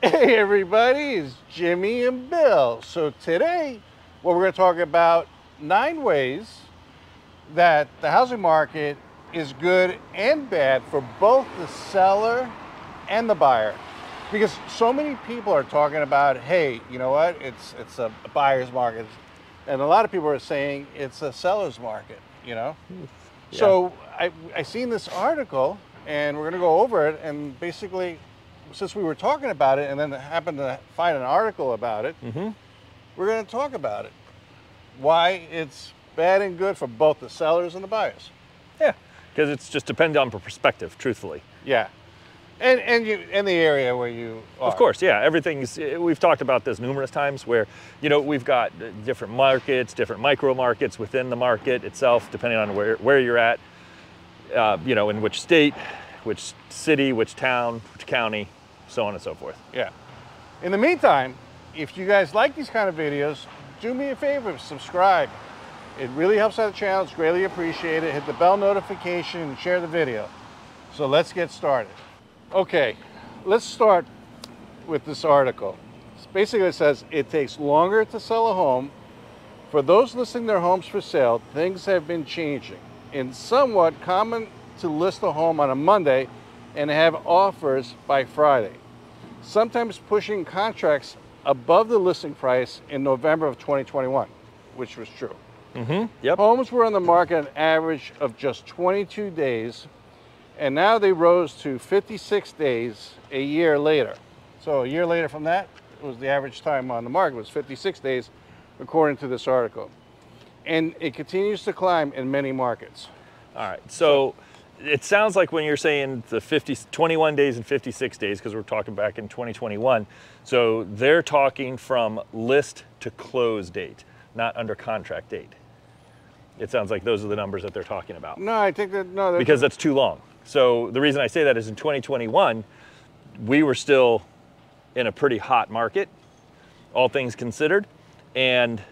Hey everybody, it's Jimmy and Bill. So today, what we're going to talk about 9 ways that the housing market is good and bad for both the seller and the buyer. Because so many people are talking about, hey, you know what, it's a buyer's market. And a lot of people are saying it's a seller's market, you know? Yeah. So I seen this article and we're going to go over it, and basically, since we were talking about it and then happened to find an article about it, we're going to talk about it. Why it's bad and good for both the sellers and the buyers. Yeah, because it's just dependent on perspective, truthfully. Yeah, and you in the area where you are. Of course, yeah. We've talked about this numerous times where, you know, we've got different markets, different micro markets within the market itself, depending on where you're at, you know, in which state, which city, which town, which county, so on and so forth. Yeah. In the meantime, if you guys like these kind of videos, do me a favor, subscribe. It really helps out the channel. It's greatly appreciated. Hit the bell notification and share the video. So let's get started. Okay, let's start with this article. Basically, it says it takes longer to sell a home. For those listing their homes for sale, things have been changing. It's somewhat common to list a home on a Monday and have offers by Friday, sometimes pushing contracts above the listing price in November of 2021, which was true. Yep. Homes were on the market an average of just 22 days, and now they rose to 56 days a year later. So a year later from that, it was the average time on the market was 56 days, according to this article. And it continues to climb in many markets. All right, so it sounds like when you're saying the 21 days and 56 days, because we're talking back in 2021, so they're talking from list to close date, not under contract date. It sounds like those are the numbers that they're talking about. No, I think that, no. Because that's too long. So the reason I say that is in 2021, we were still in a pretty hot market, all things considered, and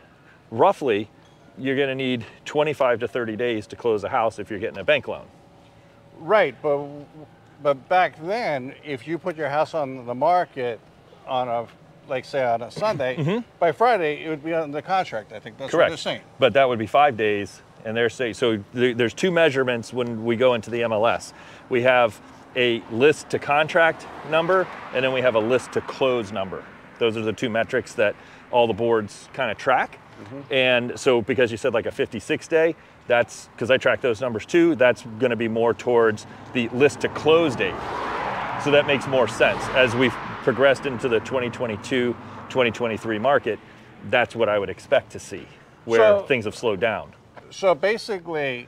roughly you're gonna need 25 to 30 days to close a house if you're getting a bank loan. Right, but back then, if you put your house on the market on a, like say on a Sunday, by Friday it would be on the contract. I think that's Correct. What they're saying. But that would be 5 days, and they're saying, so there's 2 measurements when we go into the MLS. We have a list to contract number, and then we have a list to close number. Those are the 2 metrics that all the boards kind of track. And so because you said like a 56 day, that's because I track those numbers too, that's going to be more towards the list to close date. So that makes more sense. As we've progressed into the 2022, 2023 market, that's what I would expect to see, where things have slowed down. So basically,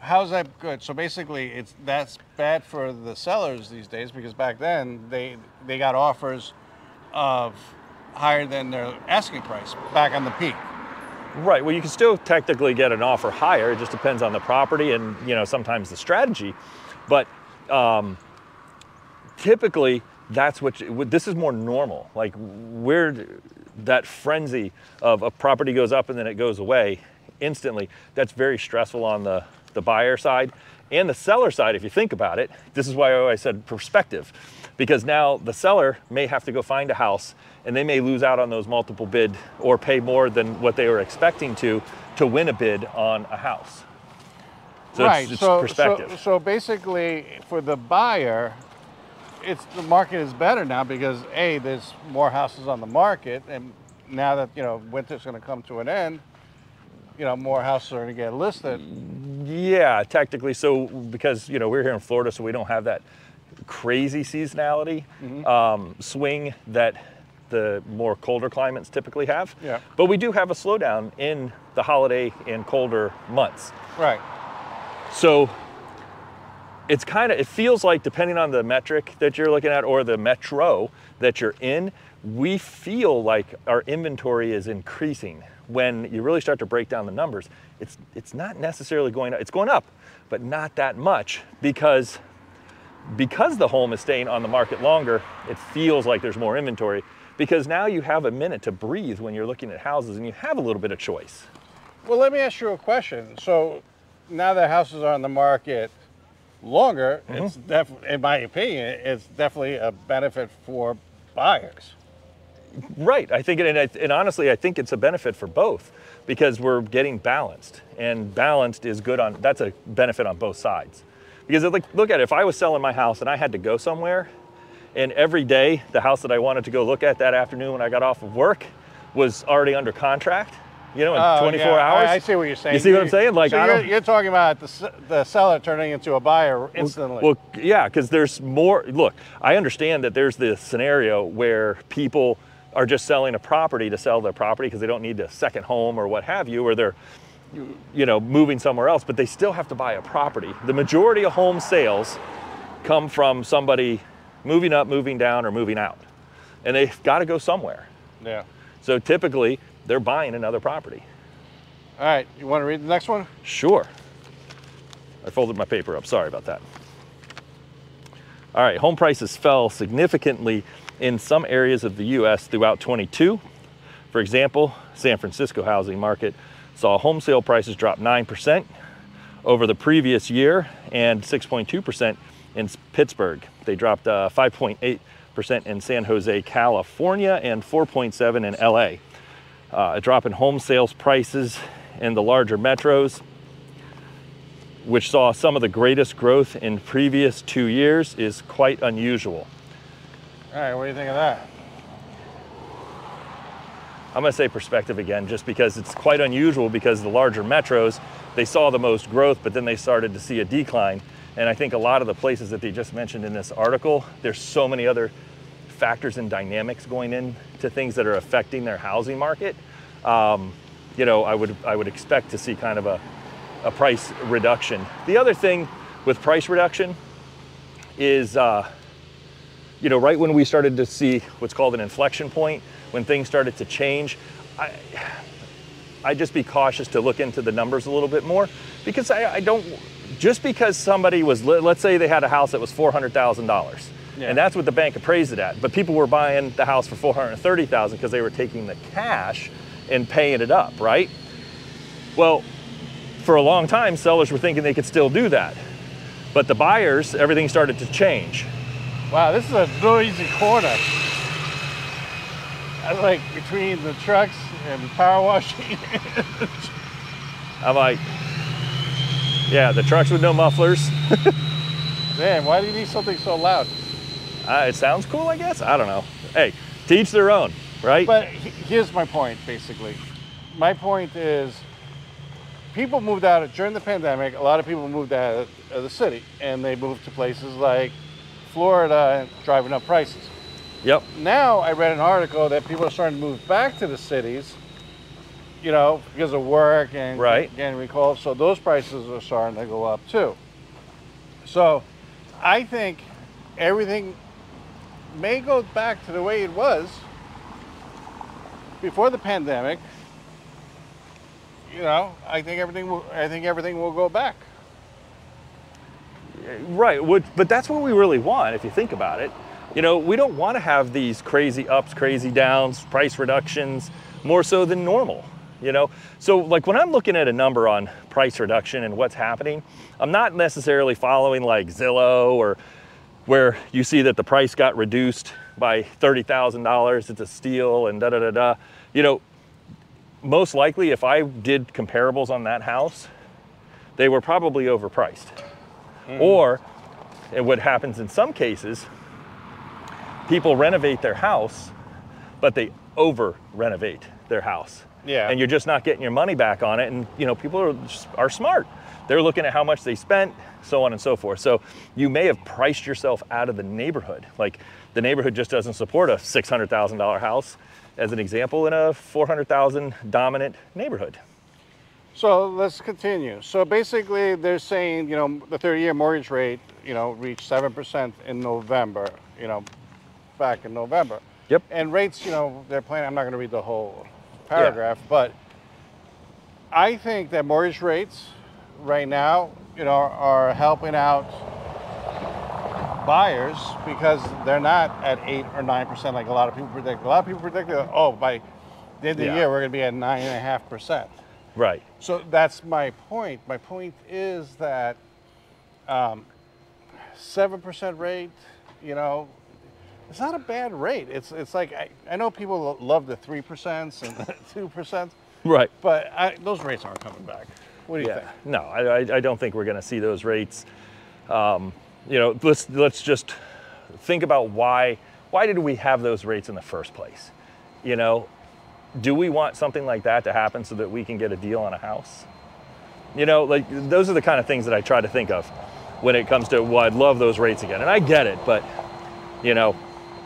how's that good? So basically, that's bad for the sellers these days, because back then they got offers of higher than their asking price back on the peak. Right, well, you can still technically get an offer higher. It just depends on the property and, you know, sometimes the strategy. But typically, that's this is more normal. Like, that frenzy of a property goes up and then it goes away instantly, that's very stressful on the buyer side and the seller side. If you think about it, this is why I always said perspective, because now the seller may have to go find a house and they may lose out on those multiple bid or pay more than what they were expecting to win a bid on a house. So right, it's perspective. So basically for the buyer, the market is better now because A, there's more houses on the market, and now that, you know, winter's gonna come to an end, you know, more houses are gonna get listed. Yeah, technically. So because, you know, we're here in Florida, so we don't have that crazy seasonality swing that the more colder climates typically have. Yeah. But we do have a slowdown in the holiday and colder months. Right. So it's it feels like, depending on the metric that you're looking at or the metro that you're in, we feel like our inventory is increasing. When you really start to break down the numbers, it's not necessarily going up. It's going up, but not that much, because the home is staying on the market longer, it feels like there's more inventory, because now you have a minute to breathe when you're looking at houses and you have a little bit of choice. Well, let me ask you a question. So now that houses are on the market longer, it's definitely, in my opinion, it's definitely a benefit for buyers. Right. I think, and honestly, I think it's a benefit for both because we're getting balanced, and balanced is good on, that's a benefit on both sides. Because like, look at it, if I was selling my house and I had to go somewhere, and every day the house that I wanted to go look at that afternoon when I got off of work was already under contract, you know, in 24 hours. I see what you're saying. You see what I'm saying? Like, so you're talking about the seller turning into a buyer instantly. Well, yeah, because there's more. Look, I understand that there's this scenario where people are just selling a property to sell their property because they don't need a second home or what have you, or they're, you know, moving somewhere else, but they still have to buy a property. The majority of home sales come from somebody moving up, moving down, or moving out, and they've got to go somewhere. Yeah. So typically, they're buying another property. All right, you want to read the next one? Sure. I folded my paper up, sorry about that. All right, home prices fell significantly in some areas of the US throughout 22. For example, San Francisco housing market saw home sale prices drop 9% over the previous year and 6.2% in Pittsburgh. They dropped 5.8% in San Jose, California, and 4.7% in LA. A drop in home sales prices in the larger metros, which saw some of the greatest growth in previous 2 years, is quite unusual. All right, what do you think of that? I'm gonna say perspective again, just because it's quite unusual because the larger metros, they saw the most growth, but then they started to see a decline. And I think a lot of the places that they just mentioned in this article, there's so many other factors and dynamics going into things that are affecting their housing market. You know, I would expect to see kind of a price reduction. The other thing with price reduction is, you know, right when we started to see what's called an inflection point, when things started to change, I'd just be cautious to look into the numbers a little bit more, because I don't, just because somebody was, let's say they had a house that was $400,000, yeah, and that's what the bank appraised it at, but people were buying the house for $430,000 because they were taking the cash and paying it up, right? Well, for a long time, sellers were thinking they could still do that, but the buyers, everything started to change. Wow, this is a noisy corner. I like between the trucks and power washing. I'm like, yeah, the trucks with no mufflers. Man, why do you need something so loud? It sounds cool, I guess. I don't know. Hey, to each their own, right? But here's my point, basically. My point is, people moved out during the pandemic. A lot of people moved out of the city, and they moved to places like Florida, driving up prices. Yep. Now I read an article that people are starting to move back to the cities, you know, because of work and getting recalled. So those prices are starting to go up too. So I think everything may go back to the way it was before the pandemic. You know, I think everything will go back. Right, but that's what we really want if you think about it. You know, we don't want to have these crazy ups, crazy downs, price reductions, more so than normal, you know? So like when I'm looking at a number on price reduction and what's happening, I'm not necessarily following like Zillow or where you see that the price got reduced by $30,000, it's a steal and da-da-da-da. You know, most likely if I did comparables on that house, they were probably overpriced. Or, and what happens in some cases, people renovate their house, but they over renovate their house. Yeah. And you're just not getting your money back on it. And you know, people are smart. They're looking at how much they spent, so on and so forth. So you may have priced yourself out of the neighborhood. Like the neighborhood just doesn't support a $600,000 house, as an example, in a $400,000 dominant neighborhood. So let's continue. So basically they're saying, you know, the 30-year mortgage rate, you know, reached 7% in November, you know, back in November. Yep. And rates, you know, they're planning, I'm not going to read the whole paragraph, but I think that mortgage rates right now, you know, are helping out buyers because they're not at 8 or 9% like a lot of people predict. A lot of people predict that, oh, by the end of the year, we're going to be at 9.5%. Right. So that's my point. My point is that 7% rate, you know, it's not a bad rate. It's like, I know people love the 3% and the 2%, Right. but those rates aren't coming back. What do you think? No, I don't think we're going to see those rates. You know, let's just think about why did we have those rates in the first place? You know, do we want something like that to happen so that we can get a deal on a house? You know, like those are the kind of things that I try to think of when it comes to, well, I'd love those rates again. And I get it, but you know,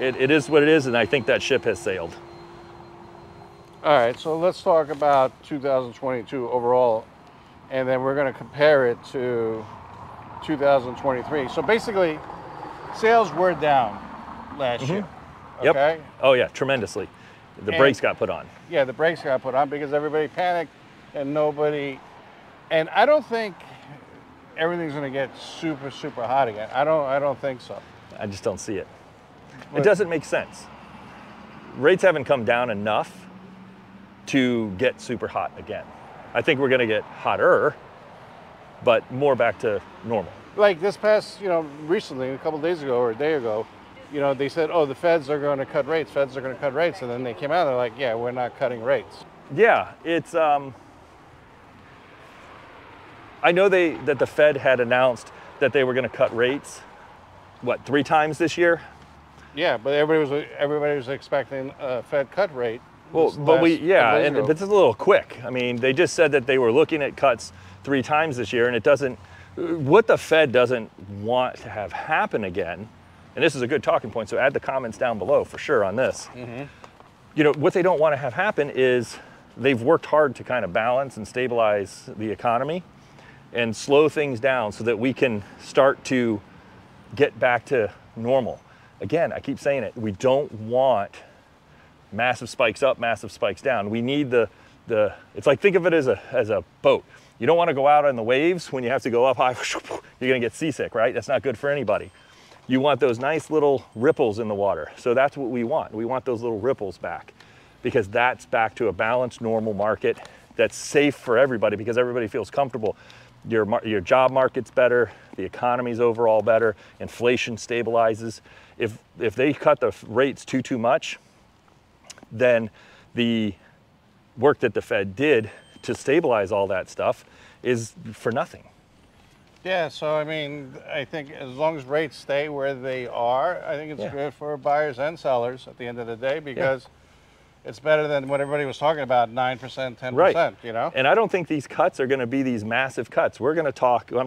it is what it is, and I think that ship has sailed. All right, so let's talk about 2022 overall, and then we're going to compare it to 2023. So basically, sales were down last year. Yep. Okay? Oh yeah, tremendously. The brakes got put on. Yeah, the brakes got put on because everybody panicked and nobody. And I don't think everything's going to get super, super hot again. I don't think so. I just don't see it. It doesn't make sense. Rates haven't come down enough to get super hot again. I think we're going to get hotter, but more back to normal. Like this past, you know, recently, a couple of days ago or a day ago, you know, they said, oh, the feds are going to cut rates. Feds are going to cut rates. And then they came out and they're like, yeah, we're not cutting rates. Yeah, it's, I know that the Fed had announced that they were going to cut rates, what, 3 times this year? Yeah, but everybody was expecting a Fed cut rate. Well, but it's a little quick. I mean, they just said that they were looking at cuts 3 times this year, and it doesn't, what the Fed doesn't want to have happen again, and this is a good talking point, so add the comments down below for sure on this. You know, what they don't want to have happen is they've worked hard to kind of balance and stabilize the economy and slow things down so that we can start to get back to normal. Again, I keep saying it, we don't want massive spikes up, massive spikes down. We need it's like, think of it as a boat. You don't want to go out on the waves when you have to go up high, you're going to get seasick, right? That's not good for anybody. You want those nice little ripples in the water. So that's what we want. We want those little ripples back because that's back to a balanced, normal market that's safe for everybody because everybody feels comfortable. Your job market's better, the economy's overall better, inflation stabilizes. If they cut the rates too much, then the work that the Fed did to stabilize all that stuff is for nothing. Yeah, so I mean, I think as long as rates stay where they are, I think it's good for buyers and sellers at the end of the day because it's better than what everybody was talking about, 9%, 10%, right. You know? And I don't think these cuts are going to be these massive cuts. I'm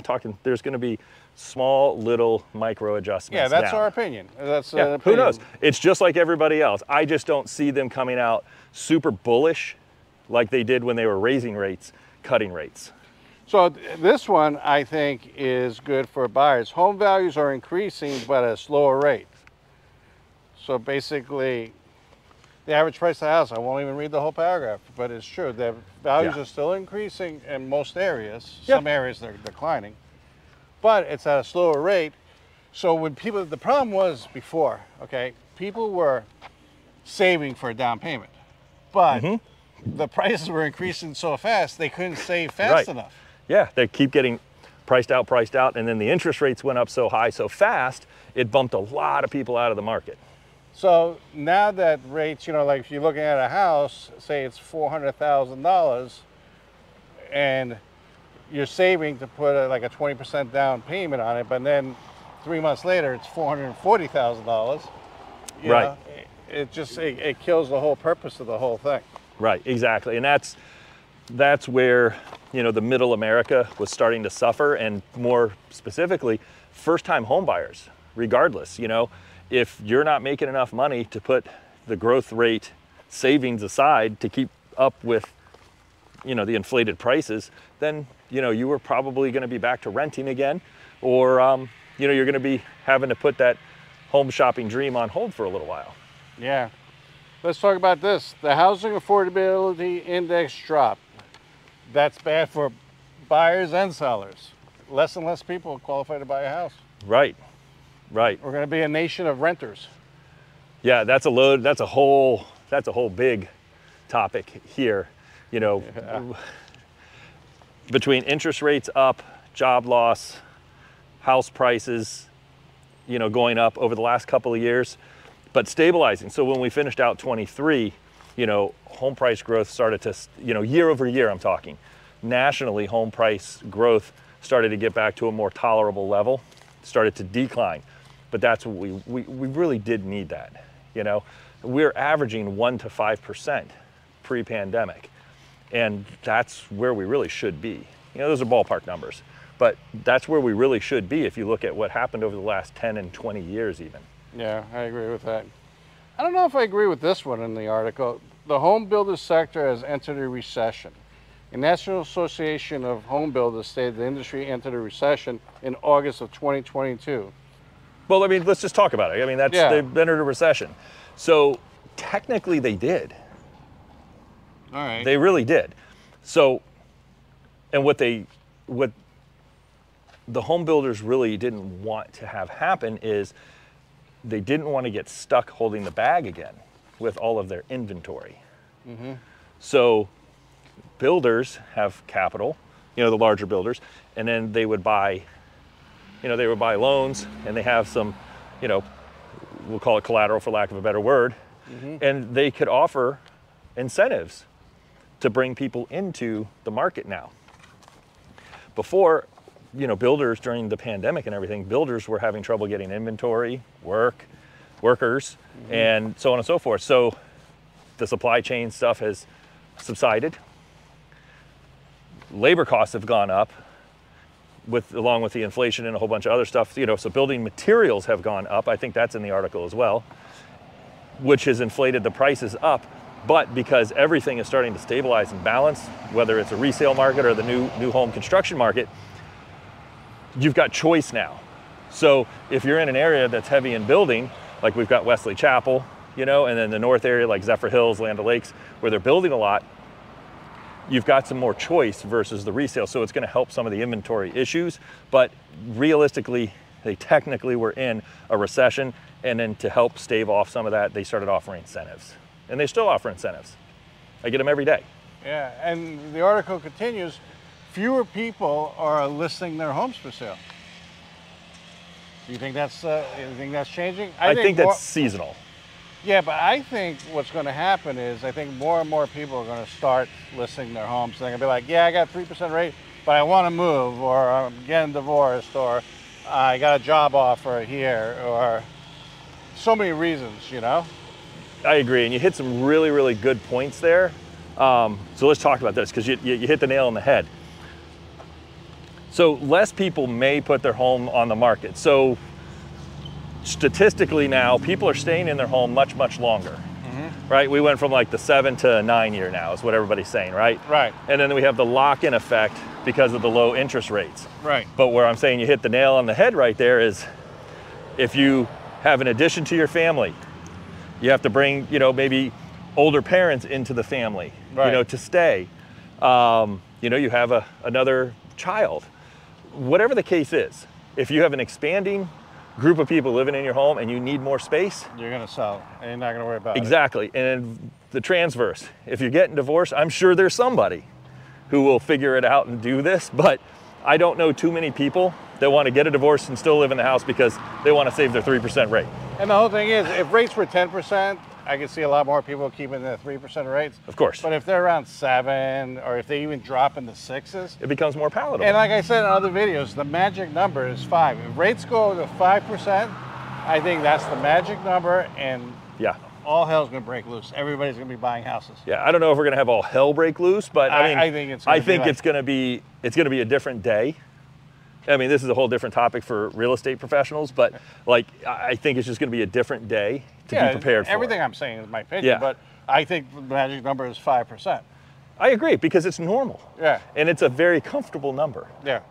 talking, there's going to be small little micro adjustments. Yeah, that's down. Our opinion. That's Who knows? It's just like everybody else. I just don't see them coming out super bullish like they did when they were raising rates, cutting rates. So this one, I think, is good for buyers. Home values are increasing, but at a slower rate. So basically, the average price of the house, I won't even read the whole paragraph, but it's true. The values are still increasing in most areas. Some areas they're declining, but it's at a slower rate. So when the problem was before, okay, people were saving for a down payment, but the prices were increasing so fast, they couldn't save fast enough. Yeah, they keep getting priced out, and then the interest rates went up so high, so fast, it bumped a lot of people out of the market. So now that rates, you know, like if you're looking at a house, say it's $400,000, and you're saving to put like a 20% down payment on it, but then 3 months later it's $440,000. Right. It kills the whole purpose of the whole thing. Right, exactly, and that's where, you know, the middle America was starting to suffer, and more specifically, first-time home buyers, regardless, you know. If you're not making enough money to put the growth rate savings aside to keep up with, you know, the inflated prices, then, you know, you were probably going to be back to renting again, or, you know, you're going to be having to put that home shopping dream on hold for a little while. Yeah. Let's talk about this. The Housing Affordability Index dropped. That's bad for buyers and sellers. Less and less people qualify to buy a house. Right. Right. We're going to be a nation of renters. Yeah, that's a whole big topic here. You know, between interest rates up, job loss, house prices, you know, going up over the last couple of years, but stabilizing. So when we finished out 23, you know, home price growth started to, you know, year over year, I'm talking. Nationally, home price growth started to get back to a more tolerable level, started to decline. But that's what we really did need that. You know, we're averaging 1 to 5% pre-pandemic. And that's where we really should be. You know, those are ballpark numbers, but that's where we really should be if you look at what happened over the last 10 and 20 years even. Yeah, I agree with that. I don't know if I agree with this one in the article. The home builder sector has entered a recession. The National Association of Home Builders stated the industry entered a recession in August of 2022. Well, I mean, let's just talk about it. I mean, that's, Yeah. they've entered a recession. So technically they did. All right. They really did. So, and what the home builders really didn't want to have happen is they didn't want to get stuck holding the bag again with all of their inventory. Mm-hmm. So builders have capital, you know, the larger builders, and then they would buy, you know, they would buy loans, and they have some, you know, we'll call it collateral for lack of a better word, and they could offer incentives to bring people into the market now. Before, you know, builders during the pandemic and everything, builders were having trouble getting inventory, workers, and so on and so forth. So the supply chain stuff has subsided. Labor costs have gone up along with the inflation and a whole bunch of other stuff, you know, so building materials have gone up. I think that's in the article as well, which has inflated the prices up. But because everything is starting to stabilize and balance, whether it's a resale market or the new home construction market, you've got choice now. So if you're in an area that's heavy in building, like we've got Wesley Chapel, you know, and then the north area like Zephyr Hills, Land O'Lakes, where they're building a lot, you've got some more choice versus the resale. So it's going to help some of the inventory issues, but realistically, they technically were in a recession, and then to help stave off some of that, they started offering incentives. And they still offer incentives. I get them every day. Yeah, and the article continues, fewer people are listing their homes for sale. Do you think that's changing? I think that's seasonal. Yeah, but I think what's going to happen is I think more and more people are going to start listing their homes. They're going to be like, yeah, I got 3% rate, but I want to move, or I'm getting divorced, or I got a job offer here, or so many reasons, you know? I agree, and you hit some really, really good points there. So let's talk about this, because you hit the nail on the head. So less people may put their home on the market. So statistically now, people are staying in their home much, much longer, right? We went from like the 7 to 9 year now is what everybody's saying, right? Right. And then we have the lock-in effect because of the low interest rates. Right. But where I'm saying you hit the nail on the head right there is if you have an addition to your family, you have to bring, you know, maybe older parents into the family, right, you know, to stay. You know, you have another child. Whatever the case is, if you have an expanding group of people living in your home and you need more space, you're going to sell, and you're not going to worry about exactly. And the transverse, if you're getting divorced, I'm sure there's somebody who will figure it out and do this, but I don't know too many people that want to get a divorce and still live in the house because they want to save their 3% rate. And the whole thing is, if rates were 10%, I could see a lot more people keeping the 3% rates. Of course. But if they're around 7, or if they even drop into 6s, it becomes more palatable. And like I said in other videos, the magic number is 5. If rates go to 5%, I think that's the magic number, and yeah, all hell's going to break loose. Everybody's going to be buying houses. Yeah, I don't know if we're going to have all hell break loose, but I mean, I think it's going to be a different day. I mean, this is a whole different topic for real estate professionals, but like, I think it's just going to be a different day to be prepared for. Everything I'm saying is my opinion, but I think the magic number is 5%. I agree, because it's normal. Yeah. And it's a very comfortable number. Yeah.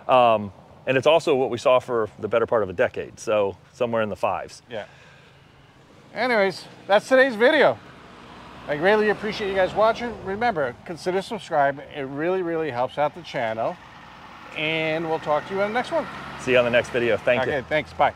And it's also what we saw for the better part of a decade, so somewhere in the 5s. Yeah. Anyways, that's today's video. I greatly appreciate you guys watching. Remember, consider subscribing. It really, really helps out the channel. And we'll talk to you on the next one. See you on the next video. Thank you. Okay, thanks. Bye.